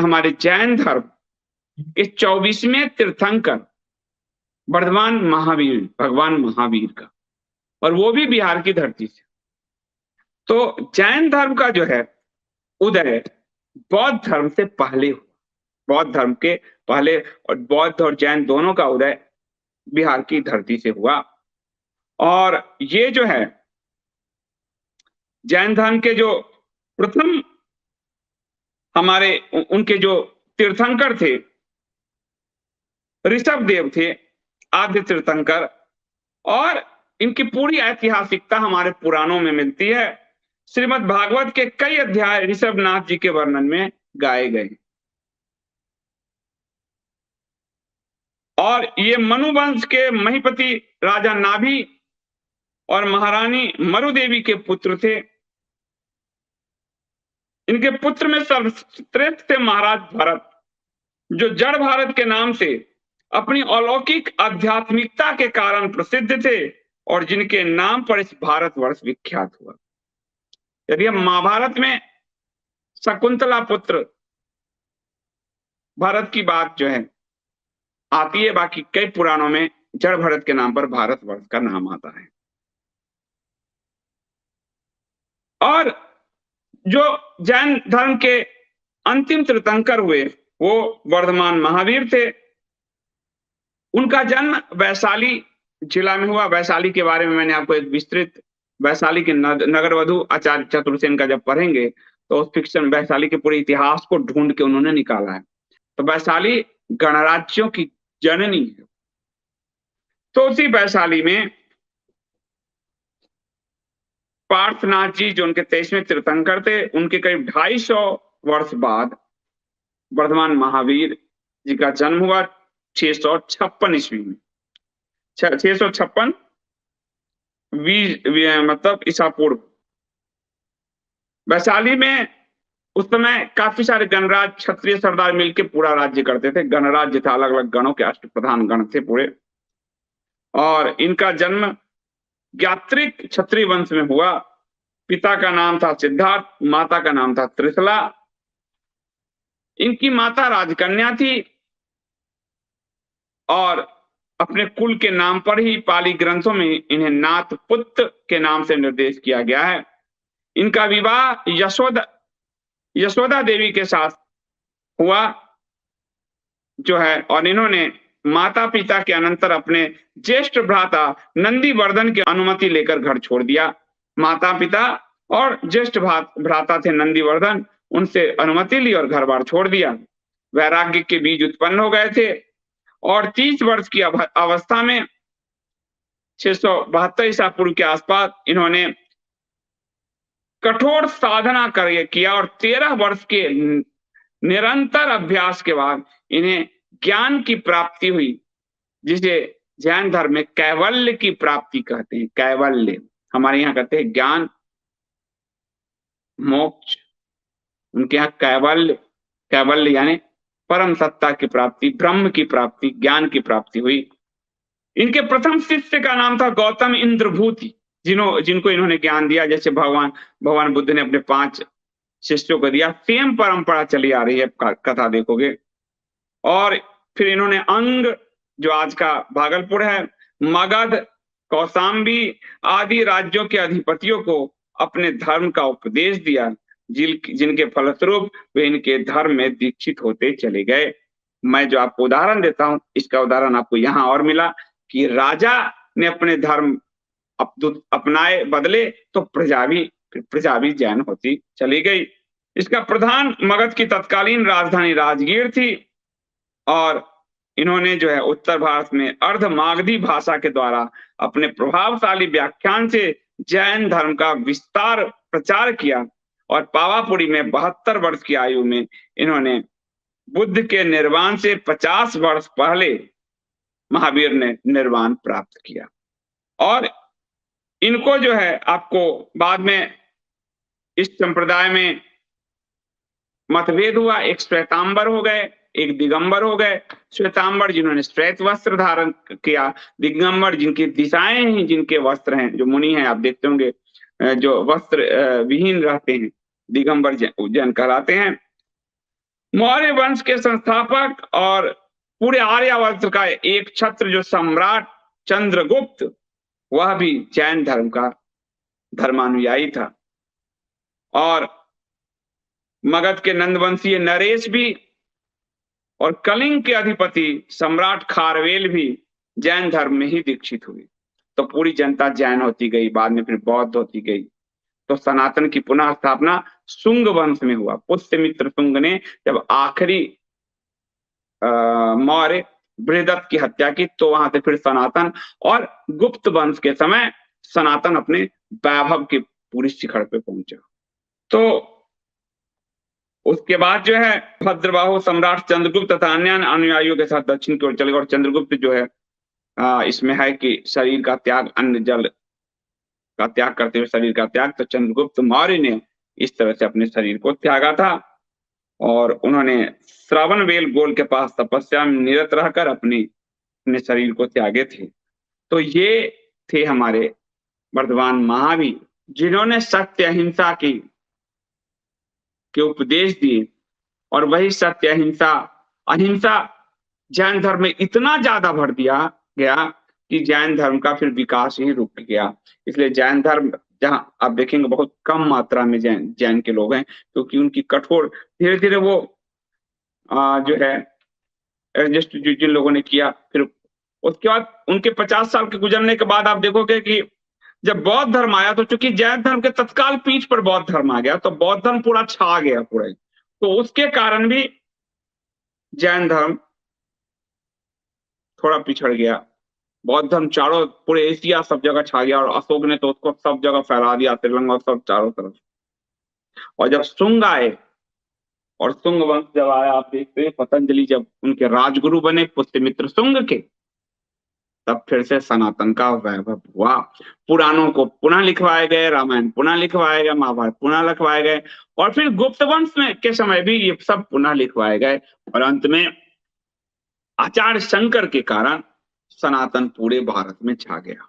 हमारे जैन धर्म के 24वें तीर्थंकर वर्धमान महावीर, भगवान महावीर का, और वो भी बिहार की धरती से। तो जैन धर्म का जो है उदय बौद्ध धर्म से पहले हुआ, बौद्ध धर्म के पहले, और बौद्ध और जैन दोनों का उदय बिहार की धरती से हुआ। और ये जो है जैन धर्म के जो प्रथम हमारे उनके जो तीर्थंकर थे, ऋषभ देव थे आद्य तीर्थंकर, और इनकी पूरी ऐतिहासिकता हमारे पुराणों में मिलती है। श्रीमद् भागवत के कई अध्याय ऋषभनाथ जी के वर्णन में गाए गए, और ये मनुवंश के महीपति राजा नाभि और महारानी मरुदेवी के पुत्र थे। इनके पुत्र में सर्वश्रेष्ठ थे महाराज भरत, जो जड़ भारत के नाम से अपनी अलौकिक आध्यात्मिकता के कारण प्रसिद्ध थे, और जिनके नाम पर इस भारतवर्ष विख्यात हुआ। यदि हम महाभारत में शकुंतला पुत्र भरत की बात जो है आती है, बाकी कई पुराणों में जड़ भरत के नाम पर भारतवर्ष का नाम आता है। और जो जैन धर्म के अंतिम तीर्थंकर हुए वो वर्धमान महावीर थे। उनका जन्म वैशाली जिला में हुआ। वैशाली के बारे में मैंने आपको एक विस्तृत, वैशाली के नगरवधु आचार्य चतुर्सेन का जब पढ़ेंगे तो उस फिक्शन वैशाली के पूरे इतिहास को ढूंढ के उन्होंने निकाला है। तो वैशाली गणराज्यों की जननी है। तो उसी वैशाली में पार्थनाथ जी जो उनके 23वें तीर्थंकर थे, उनके करीब 250 वर्ष बाद वर्धमान महावीर जी का जन्म हुआ 656 ईस्वी में। 656 मतलब ईसा पूर्व। वैशाली में उस समय काफी सारे गणराज क्षत्रिय सरदार मिलकर पूरा राज्य करते थे। गणराज्य था, अलग अलग गणों के अष्टप्रधान गण थे पूरे। और इनका जन्म ज्ञात्रिक क्षत्रिय वंश में हुआ। पिता का नाम था सिद्धार्थ, माता का नाम था त्रिशला। इनकी माता राजकन्या थी, और अपने कुल के नाम पर ही पाली ग्रंथों में इन्हें नाथ पुत्र के नाम से निर्देश किया गया है। इनका विवाह यशोदा देवी के साथ हुआ जो है, और इन्होंने माता पिता के अनंतर अपने ज्येष्ठ भ्राता नंदीवर्धन की अनुमति लेकर घर छोड़ दिया। माता पिता और ज्येष्ठ भ्राता थे नंदीवर्धन, उनसे अनुमति ली और घर बार छोड़ दिया। वैराग्य के बीज उत्पन्न हो गए थे, और 30 वर्ष की अवस्था में 672 ईसा पूर्व के आसपास इन्होंने कठोर साधना कर किया, और 13 वर्ष के निरंतर अभ्यास के बाद इन्हें ज्ञान की प्राप्ति हुई, जिसे जैन धर्म में कैवल्य की प्राप्ति कहते हैं। कैवल्य हमारे यहाँ कहते हैं ज्ञान मोक्ष, उनके यहाँ कैवल्य, कैवल्य यानी परम सत्ता की प्राप्ति, ब्रह्म की प्राप्ति, ज्ञान की प्राप्ति हुई। इनके प्रथम शिष्य का नाम था गौतम इंद्रभूति, जिनको इन्होंने ज्ञान दिया। जैसे भगवान बुद्ध ने अपने 5 शिष्यों को दिया, सेम परंपरा चली आ रही है, कथा देखोगे। और फिर इन्होंने अंग, जो आज का भागलपुर है, मगध, कौशाम्बी आदि राज्यों के अधिपतियों को अपने धर्म का उपदेश दिया, जिनके फलस्वरूप वे इनके धर्म में दीक्षित होते चले गए। मैं जो आपको उदाहरण देता हूं, इसका उदाहरण आपको यहां और मिला कि राजा ने अपने धर्म अपनाए बदले तो प्रजा भी जैन होती चली गई। इसका प्रधान मगध की तत्कालीन राजधानी राजगीर थी, और इन्होंने जो है उत्तर भारत में अर्धमागधी भाषा के द्वारा अपने प्रभावशाली व्याख्यान से जैन धर्म का विस्तार प्रचार किया। और पावापुरी में 72 वर्ष की आयु में इन्होंने बुद्ध के निर्वाण से 50 वर्ष पहले महावीर ने निर्वाण प्राप्त किया। और इनको जो है आपको बाद में इस संप्रदाय में मतभेद हुआ, एक श्वेतांबर हो गए, एक दिगंबर हो गए। श्वेतांबर जिन्होंने श्वेत वस्त्र धारण किया, दिगंबर जिनकी दिशाएं हैं, जिनके वस्त्र हैं, जो मुनि हैं आप देखते होंगे जो वस्त्र विहीन रहते हैं, दिगंबर जैन कहलाते हैं। मौर्य वंश के संस्थापक और पूरे आर्यावर्त का एक छत्र जो सम्राट चंद्रगुप्त, वह भी जैन धर्म का धर्मानुयायी था। और मगध के नंदवंशीय नरेश भी और कलिंग के अधिपति सम्राट खारवेल भी जैन धर्म में ही दीक्षित हुए। तो पूरी जनता जैन होती गई, बाद में फिर बौद्ध होती गई। तो सनातन की पुनः स्थापना शुंग वंश में हुआ। पुष्यमित्र शुंग ने जब आखिरी मौर्य बृहदत्त की हत्या की, तो वहां से फिर सनातन, और गुप्त वंश के समय सनातन अपने वैभव के पूरी शिखर पे पहुंचा। तो उसके बाद जो है भद्रबाहु सम्राट चंद्रगुप्त तथा अन्य अनुयायियों के साथ दक्षिण की ओर चले गए। और चंद्रगुप्त जो है इसमें है कि शरीर का त्याग, अन्न जल का त्याग करते हुए शरीर का त्याग। तो चंद्रगुप्त मौर्य ने इस तरह से अपने शरीर को त्यागा था और उन्होंने श्रवण बेल गोल के पास तपस्या में निरत रहकर अपने शरीर को त्यागे थे। तो ये थे हमारे वर्धमान महावीर, जिन्होंने सत्य अहिंसा के उपदेश दिए। और वही सत्य अहिंसा अहिंसा जैन धर्म में इतना ज्यादा भर दिया गया कि जैन धर्म का फिर विकास ही रुक गया। इसलिए जैन धर्म जहां आप देखेंगे बहुत कम मात्रा में जैन के लोग हैं, क्योंकि उनकी कठोर, धीरे धीरे वो जो है एडजस्ट जिन लोगों ने किया, फिर उसके बाद उनके 50 साल के गुजरने के बाद आप देखोगे कि जब बौद्ध धर्म आया, तो चूंकि जैन धर्म के तत्काल पीठ पर बौद्ध धर्म आ गया, तो बौद्ध धर्म पूरा छा गया पूरे। तो उसके कारण भी जैन धर्म थोड़ा पिछड़ गया। बौद्ध धर्म चारों पूरे एशिया सब जगह छा गया, और अशोक ने तो उसको सब जगह फैला दिया, श्रीलंका सब चारों तरफ। और जब शुंग आए, और शुंग वंश जब आया, आप देखते हैं पतंजलि जब उनके राजगुरु बने पुष्यमित्र शुंग के, तब फिर से सनातन का वैभव हुआ। पुराणों को पुनः लिखवाए गए, रामायण पुनः लिखवाए गए, महाभारत पुनः लिखवाए गए, और फिर गुप्त वंश में के समय भी ये सब पुनः लिखवाए गए। और अंत में आचार्य शंकर के कारण सनातन पूरे भारत में छा गया।